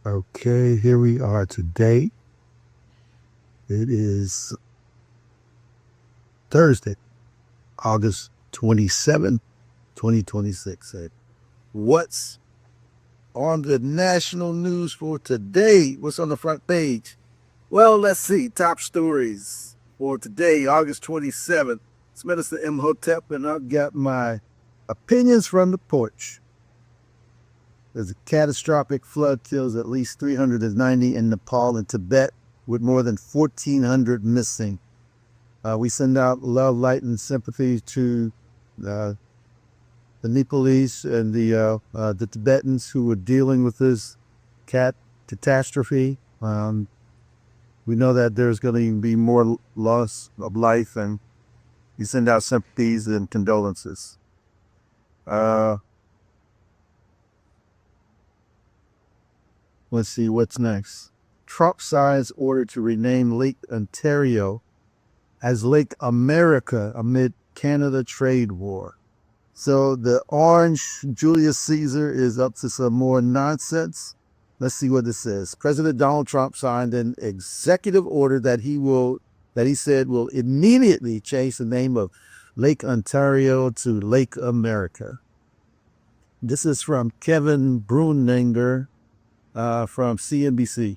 Okay, here we are today. It is Thursday, August 27th, 2026. What's on the national news for today? What's on the front page? Well, let's see. Top stories for today, August 27th. It's Minister Imhotep, and I've got my opinions from the porch. There's a catastrophic flood kills at least 390 in Nepal and Tibet, with more than 1,400 missing. We send out love, light, and sympathy to the Nepalese and the Tibetans who were dealing with this catastrophe. We know that there's going to be more loss of life, and we send out sympathies and condolences. Let's see what's next. Trump signs order to rename Lake Ontario as Lake America amid Canada trade war. So the orange Julius Caesar is up to some more nonsense. Let's see what this says. President Donald Trump signed an executive order that he said will immediately change the name of Lake Ontario to Lake America. This is from Kevin Bruninger from CNBC.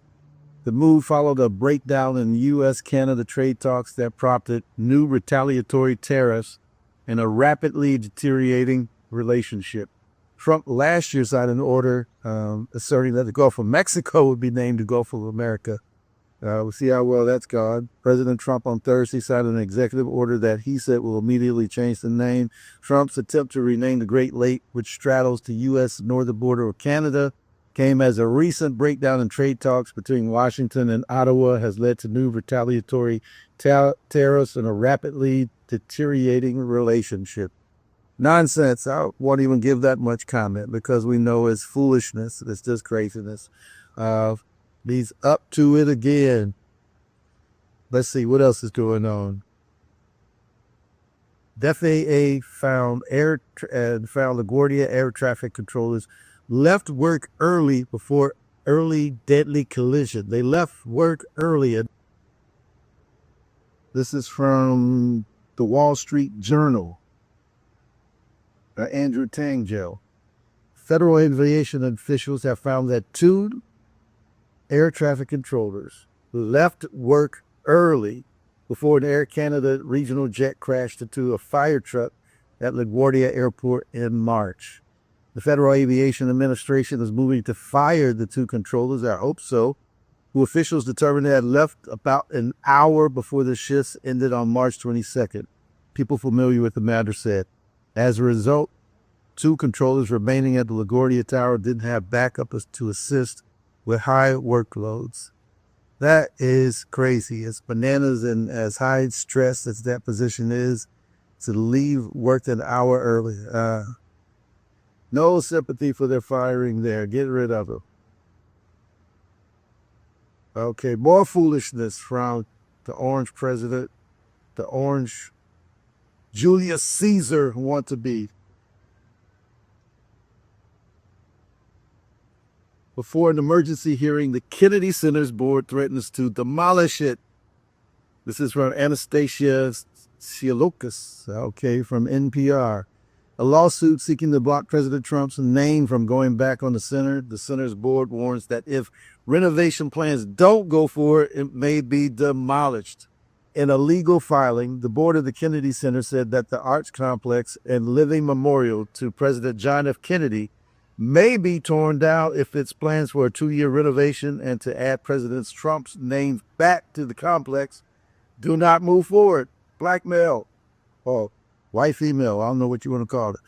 The move followed a breakdown in U.S.-Canada trade talks that prompted new retaliatory tariffs and a rapidly deteriorating relationship. Trump last year signed an order asserting that the Gulf of Mexico would be named the Gulf of America. We'll see how well that's gone. President Trump on Thursday signed an executive order that he said will immediately change the name. Trump's attempt to rename the Great Lake, which straddles the U.S. northern border of Canada, came as a recent breakdown in trade talks between Washington and Ottawa has led to new retaliatory tariffs and a rapidly deteriorating relationship. Nonsense. I won't even give that much comment because we know it's foolishness. It's just craziness. He's up to it again. Let's see what else is going on. The FAA found LaGuardia air traffic controllers left work early before early deadly collision. They left work early. This is from the Wall Street Journal. Andrew Tangel. Federal aviation officials have found that 2 air traffic controllers left work early before an Air Canada regional jet crashed into a fire truck at LaGuardia Airport in March. The Federal Aviation Administration is moving to fire the 2 controllers, I hope so, who officials determined they had left about an hour before the shifts ended on March 22nd. People familiar with the matter said. As a result, 2 controllers remaining at the LaGuardia Tower didn't have backup to assist with high workloads. That is crazy. It's bananas, and as high stress as that position is, to leave work an hour early. No sympathy for their firing there. Get rid of them. Okay, more foolishness from the orange president, the orange Julius Caesar who want to be. Before an emergency hearing, the Kennedy Center's board threatens to demolish it. This is from Anastasia Tsiolokis, from NPR. A lawsuit seeking to block President Trump's name from going back on the center. The center's board warns that if renovation plans don't go forward, it may be demolished. In a legal filing, the board of the Kennedy Center said that the arts complex and living memorial to President John F. Kennedy may be torn down if its plans for a 2-year renovation and to add President Trump's name back to the complex do not move forward. Blackmail. White female, I don't know what you want to call it.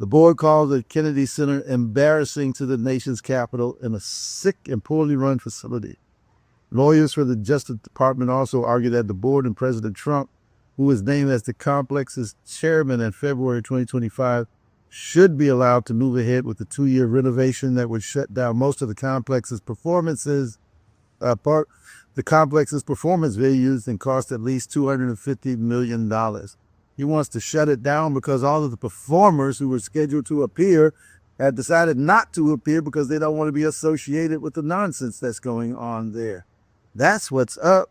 The board called the Kennedy Center embarrassing to the nation's capital and a sick and poorly run facility. Lawyers for the Justice Department also argued that the board and President Trump, who was named as the complex's chairman in February 2025, should be allowed to move ahead with the 2-year renovation that would shut down most of the complex's performances. The complex's performance venues and cost at least $250 million. He wants to shut it down because all of the performers who were scheduled to appear have decided not to appear because they don't want to be associated with the nonsense that's going on there. That's what's up.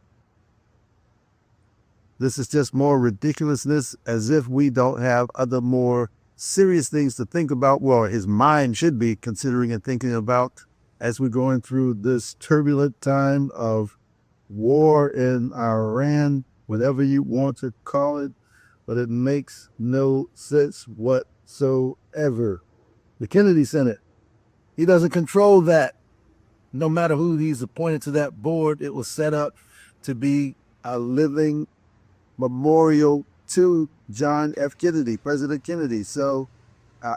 This is just more ridiculousness, as if we don't have other more serious things to think about. Well, his mind should be considering and thinking about as we're going through this turbulent time of war in Iran, whatever you want to call it, but it makes no sense whatsoever. The Kennedy Senate, he doesn't control that. No matter who he's appointed to that board, it was set up to be a living memorial to John F. Kennedy, President Kennedy. So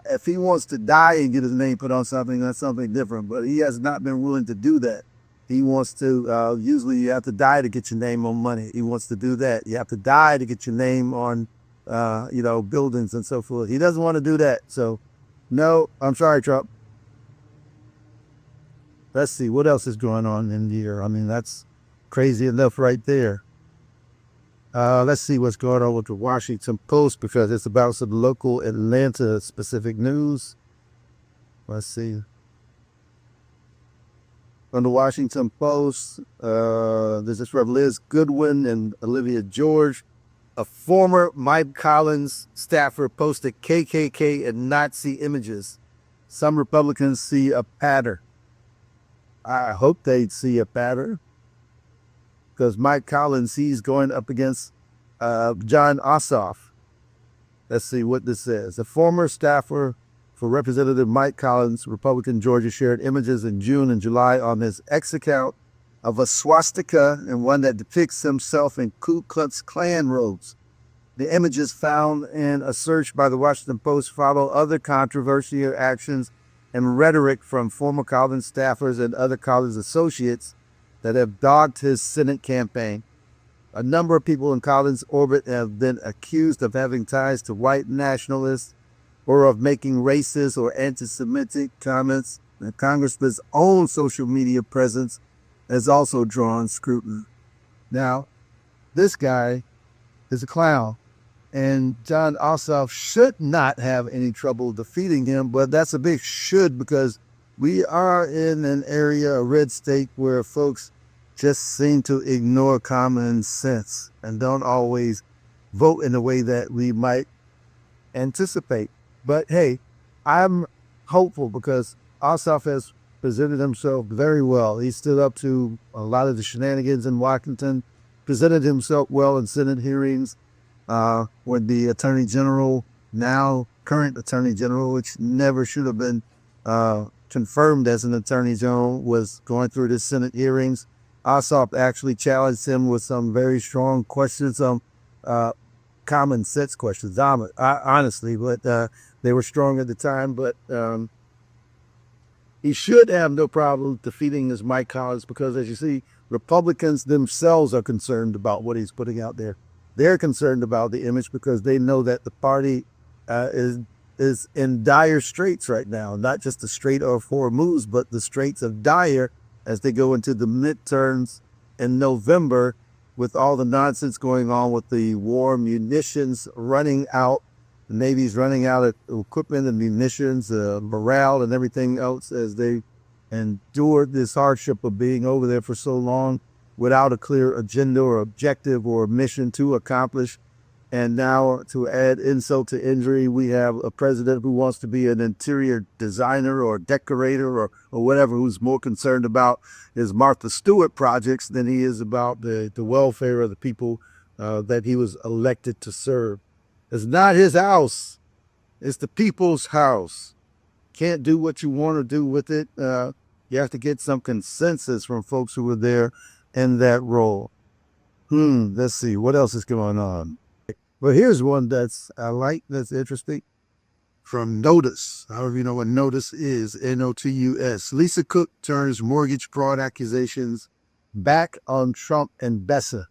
if he wants to die and get his name put on something, that's something different. But he has not been willing to do that. He wants to, usually you have to die to get your name on money. He wants to do that. You have to die to get your name on, buildings and so forth. He doesn't want to do that. So no, I'm sorry, Trump. Let's see, what else is going on in here? I mean, that's crazy enough right there. Let's see what's going on with the Washington Post, because it's about some local Atlanta specific news. Let's see. On the Washington Post, this is from Liz Goodwin and Olivia George. A former Mike Collins staffer posted KKK and Nazi images. Some Republicans see a pattern. I hope they'd see a pattern, because Mike Collins, he's going up against John Ossoff. Let's see what this says. A former staffer for Representative Mike Collins, Republican Georgia, shared images in June and July on his X account of a swastika and one that depicts himself in Ku Klux Klan robes. The images found in a search by the Washington Post follow other controversial actions and rhetoric from former Collins staffers and other Collins associates that have dogged his Senate campaign. A number of people in Collins' orbit have been accused of having ties to white nationalists or of making racist or anti-Semitic comments. The Congressman's own social media presence has also drawn scrutiny. Now, this guy is a clown, and John Ossoff should not have any trouble defeating him, but that's a big should, because we are in an area, a red state, where folks just seem to ignore common sense and don't always vote in the way that we might anticipate. But hey, I'm hopeful because Ossoff has presented himself very well. He stood up to a lot of the shenanigans in Washington, presented himself well in Senate hearings, with the Attorney General, now current Attorney General, which never should have been confirmed as an Attorney General, was going through the Senate hearings. Ossoff actually challenged him with some very strong questions, common sense questions, honestly, but they were strong at the time. But he should have no problem defeating this Mike Collins, because, as you see, Republicans themselves are concerned about what he's putting out there. They're concerned about the image because they know that the party is in dire straits right now, not just the Strait of Hormuz, but the straits of dire as they go into the midterms in November, with all the nonsense going on with the war, munitions running out. The Navy's running out of equipment and munitions, morale and everything else, as they endured this hardship of being over there for so long without a clear agenda or objective or mission to accomplish. And now, to add insult to injury, we have a president who wants to be an interior designer or decorator or whatever, who's more concerned about his Martha Stewart projects than he is about the welfare of the people that he was elected to serve. It's not his house. It's the people's house. Can't do what you want to do with it. You have to get some consensus from folks who were there in that role. Let's see. What else is going on? Well, here's one that's I like, that's interesting. From Notice. However, you know what Notice is, Notus. Lisa Cook turns mortgage fraud accusations back on Trump and Bessa.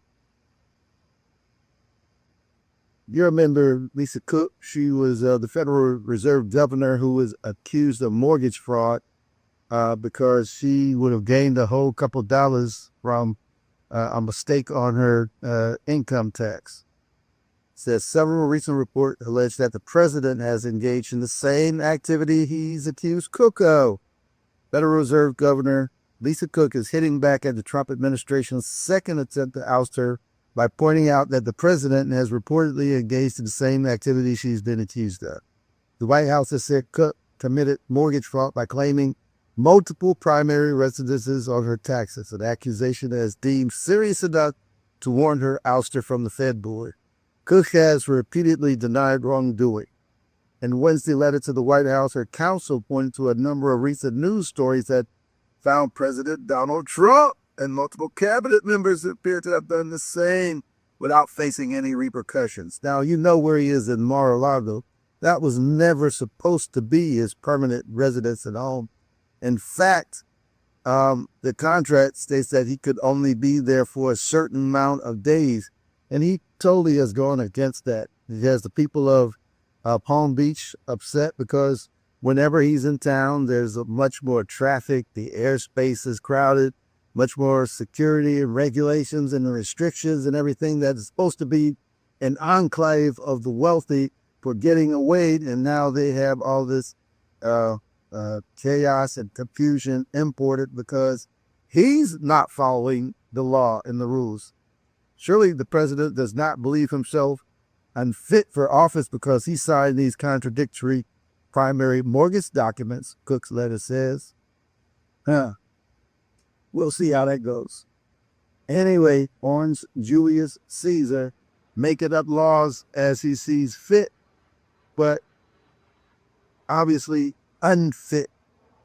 You remember Lisa Cook? She was the Federal Reserve governor who was accused of mortgage fraud because she would have gained a whole couple dollars from a mistake on her income tax. says several recent reports allege that the president has engaged in the same activity he's accused Cook of. Federal Reserve Governor Lisa Cook is hitting back at the Trump administration's second attempt to oust her by pointing out that the president has reportedly engaged in the same activity she's been accused of. The White House has said Cook committed mortgage fraud by claiming multiple primary residences on her taxes, an accusation that is deemed serious enough to warrant her ouster from the Fed board. Cook has repeatedly denied wrongdoing. In Wednesday letter to the White House, her counsel pointed to a number of recent news stories that found President Donald Trump and multiple cabinet members appear to have done the same without facing any repercussions. Now, you know where he is in Mar-a-Lago. That was never supposed to be his permanent residence and home. In fact, the contract states that he could only be there for a certain amount of days, and he totally has gone against that. He has the people of Palm Beach upset because whenever he's in town, there's much more traffic, the airspace is crowded, much more security and regulations and restrictions and everything that is supposed to be an enclave of the wealthy for getting away, and now they have all this chaos and confusion imported because he's not following the law and the rules. Surely the president does not believe himself unfit for office because he signed these contradictory primary mortgage documents, Cook's letter says. We'll see how that goes. Anyway, Orange Julius Caesar making up laws as he sees fit, but obviously unfit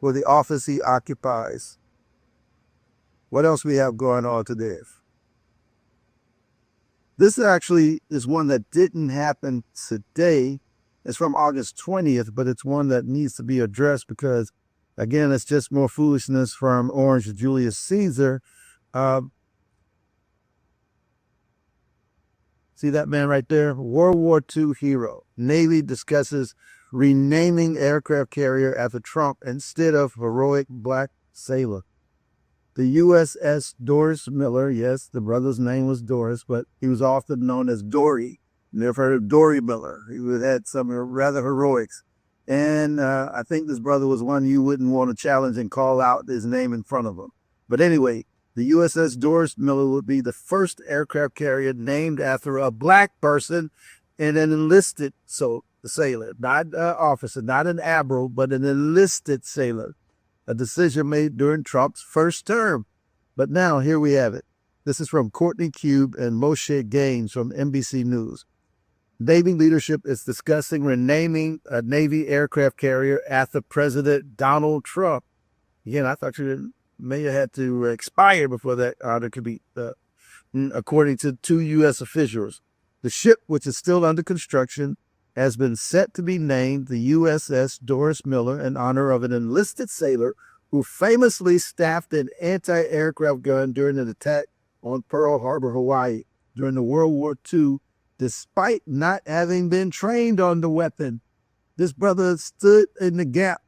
for the office he occupies. What else we have going on today? This actually is one that didn't happen today. It's from August 20th, but it's one that needs to be addressed because, again, it's just more foolishness from Orange Julius Caesar. See that man right there? World War II hero. Navy discusses renaming aircraft carrier after Trump instead of heroic black sailor. The USS Doris Miller, yes, the brother's name was Doris, but he was often known as Dory. Never heard of Dory Miller. He had some rather heroics. And I think this brother was one you wouldn't want to challenge and call out his name in front of him. But anyway, the USS Doris Miller would be the first aircraft carrier named after a black person and an enlisted sailor, not an officer, not an admiral, but an enlisted sailor. A decision made during Trump's first term. But now here we have it. This is from Courtney Cube and Moshe Gaines from NBC News. Navy leadership is discussing renaming a Navy aircraft carrier after President Donald Trump. Again, I thought you may have had to expire before that honor could be, according to two U.S. officials. The ship, which is still under construction, has been set to be named the USS Doris Miller in honor of an enlisted sailor who famously staffed an anti-aircraft gun during an attack on Pearl Harbor, Hawaii during the World War II, despite not having been trained on the weapon. This brother stood in the gap,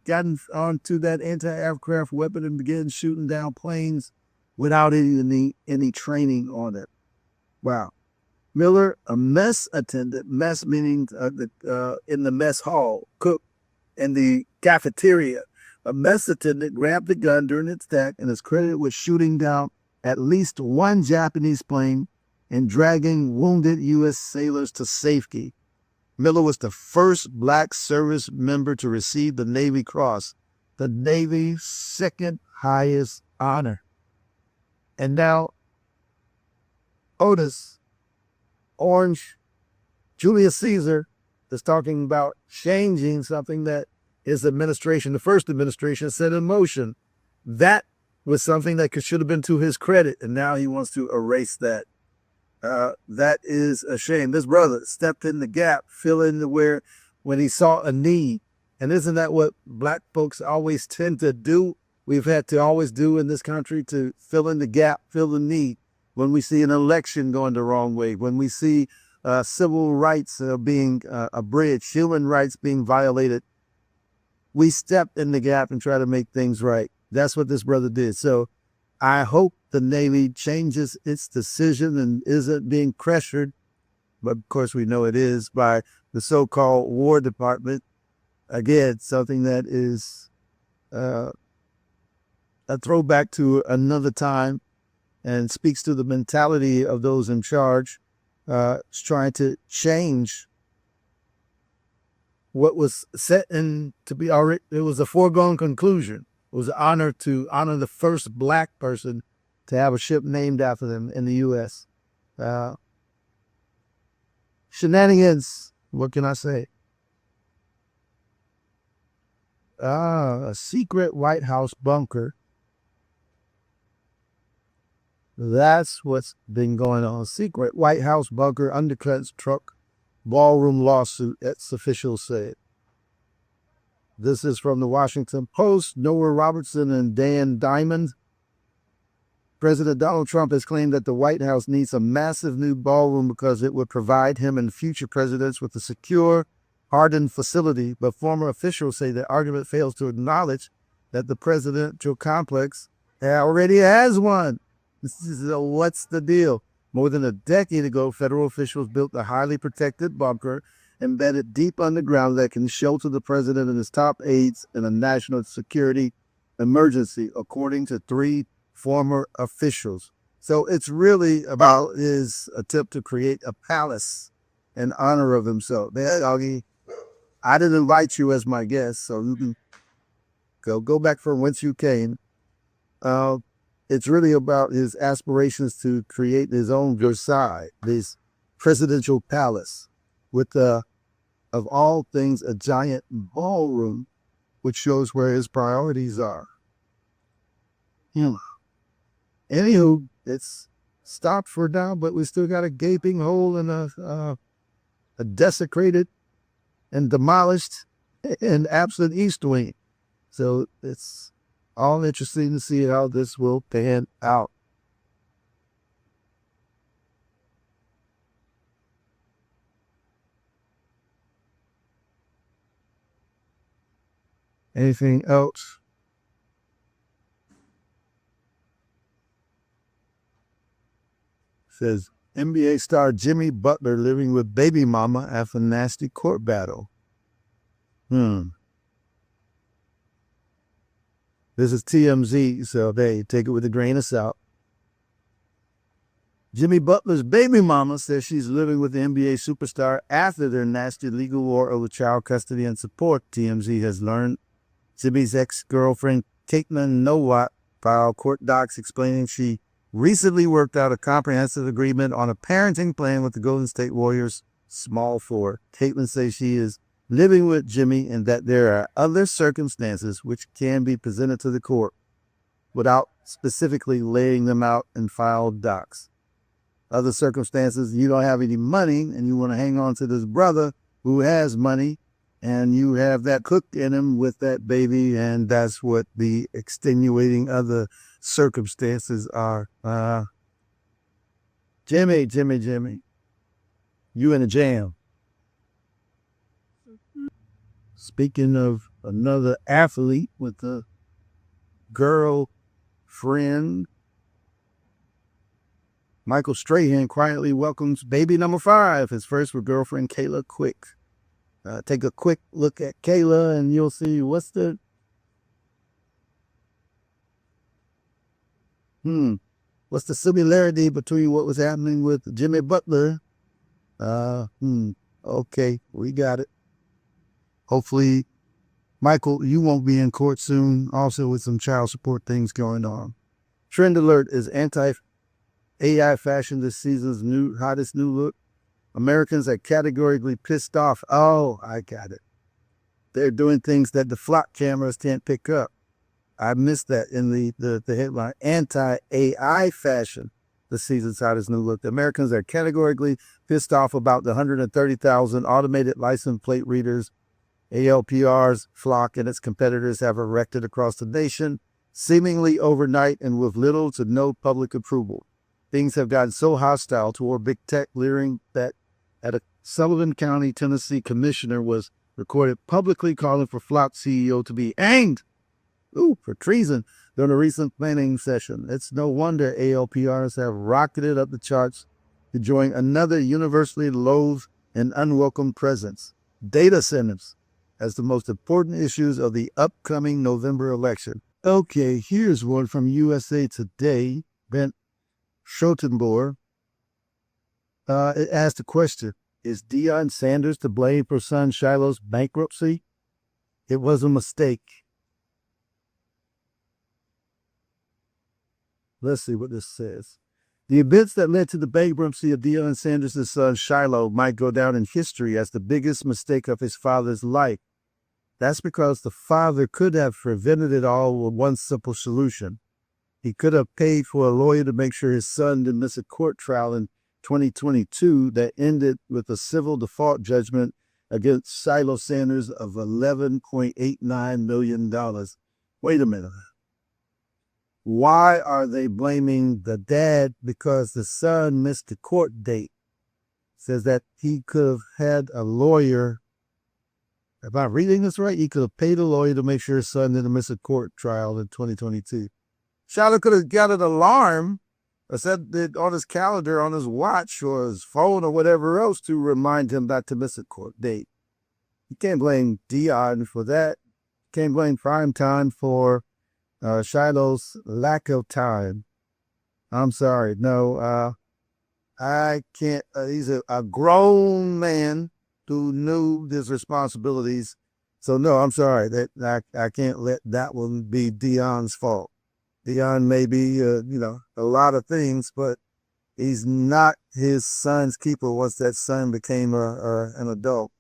got onto that anti-aircraft weapon and began shooting down planes without any training on it. Wow. Miller, a mess attendant, mess meaning in the mess hall, cook in the cafeteria. A mess attendant grabbed the gun during its attack and is credited with shooting down at least one Japanese plane and dragging wounded U.S. sailors to safety. Miller was the first black service member to receive the Navy Cross, the Navy's second highest honor. And now, Orange Julius Caesar is talking about changing something that his administration, the first administration, set in motion. That was something that should have been to his credit, and now he wants to erase that. That is a shame. This brother stepped in the gap, filling where when he saw a need. And isn't that what black folks always tend to do? We've had to always do in this country, to fill in the gap, fill the need. When we see an election going the wrong way, when we see civil rights being abridged, human rights being violated, we step in the gap and try to make things right. That's what this brother did. So I hope the Navy changes its decision and isn't being pressured but of course we know it is by the so-called War Department. Again, something that is a throwback to another time and speaks to the mentality of those in charge, trying to change what was set in to be already. It was a foregone conclusion. It was an honor to honor the first Black person to have a ship named after them in the U.S. Shenanigans. What can I say? A secret White House bunker. That's what's been going on. Secret White House bunker undercuts truck ballroom lawsuit, its officials said. This is from the Washington Post. Noah Robertson and Dan Diamond. President Donald Trump has claimed that the White House needs a massive new ballroom because it would provide him and future presidents with a secure, hardened facility. But former officials say the argument fails to acknowledge that the presidential complex already has one. What's the deal? More than a decade ago, federal officials built a highly protected bunker embedded deep underground that can shelter the president and his top aides in a national security emergency, according to 3 former officials. So it's really about his attempt to create a palace in honor of himself. I didn't invite you as my guest, so you can go back from whence you came. It's really about his aspirations to create his own Versailles, this presidential palace, with, of all things, a giant ballroom, which shows where his priorities are. Anywho, it's stopped for now, but we still got a gaping hole in a desecrated and demolished and absent East Wing. So it's all interesting to see how this will pan out. Anything else? Says NBA star Jimmy Butler living with baby mama after nasty court battle. This is TMZ, so hey, take it with a grain of salt. Jimmy Butler's baby mama says she's living with the NBA superstar after their nasty legal war over child custody and support. TMZ has learned Jimmy's ex-girlfriend, Caitlin Nowak, filed court docs explaining she recently worked out a comprehensive agreement on a parenting plan with the Golden State Warriors small forward. Caitlin says she is living with Jimmy and that there are other circumstances which can be presented to the court without specifically laying them out in filed docs. Other circumstances, you don't have any money and you want to hang on to this brother who has money and you have that cooked in him with that baby, and that's what the extenuating other circumstances are. Jimmy, you in a jam. Speaking of another athlete with a girlfriend, Michael Strahan quietly welcomes baby number 5, his first with girlfriend Kayla Quick. Take a quick look at Kayla and you'll see what's the similarity between what was happening with Jimmy Butler. Okay, we got it. Hopefully, Michael, you won't be in court soon, also with some child support things going on. Trend alert is anti-AI fashion this season's hottest new look. Americans are categorically pissed off. Oh, I got it. They're doing things that the flock cameras can't pick up. I missed that in the headline. Anti-AI fashion, the season's hottest new look. The Americans are categorically pissed off about the 130,000 automated license plate readers ALPR's flock and its competitors have erected across the nation, seemingly overnight and with little to no public approval. Things have gotten so hostile toward big tech, leering that a Sullivan County, Tennessee commissioner was recorded publicly calling for Flock CEO to be hanged for treason during a recent planning session. It's no wonder ALPRs have rocketed up the charts join another universally loathed and unwelcome presence, data centers, as the most important issues of the upcoming November election. Okay, here's one from USA Today, Bent Schotenboer. It asked the question, is Deion Sanders to blame for son Shiloh's bankruptcy? It was a mistake. Let's see what this says. The events that led to the bankruptcy of Deion Sanders' son Shiloh might go down in history as the biggest mistake of his father's life. That's because the father could have prevented it all with one simple solution. He could have paid for a lawyer to make sure his son didn't miss a court trial in 2022 that ended with a civil default judgment against Shiloh Sanders of $11.89 million. Wait a minute. Why are they blaming the dad because the son missed the court date? Says that he could have had a lawyer. Am I reading this right? He could have paid a lawyer to make sure his son didn't miss a court trial in 2022. Shiloh could have got an alarm or set it on his calendar, on his watch or his phone or whatever else to remind him not to miss a court date. You can't blame Deion for that. You can't blame Primetime for Shiloh's lack of time. I'm sorry. No, I can't. He's a grown man who knew his responsibilities. So, no, I'm sorry. That I can't let that one be Deion's fault. Deion may be, a lot of things, but he's not his son's keeper once that son became an adult.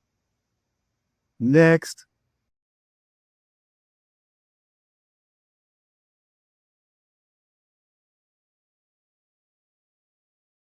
Next.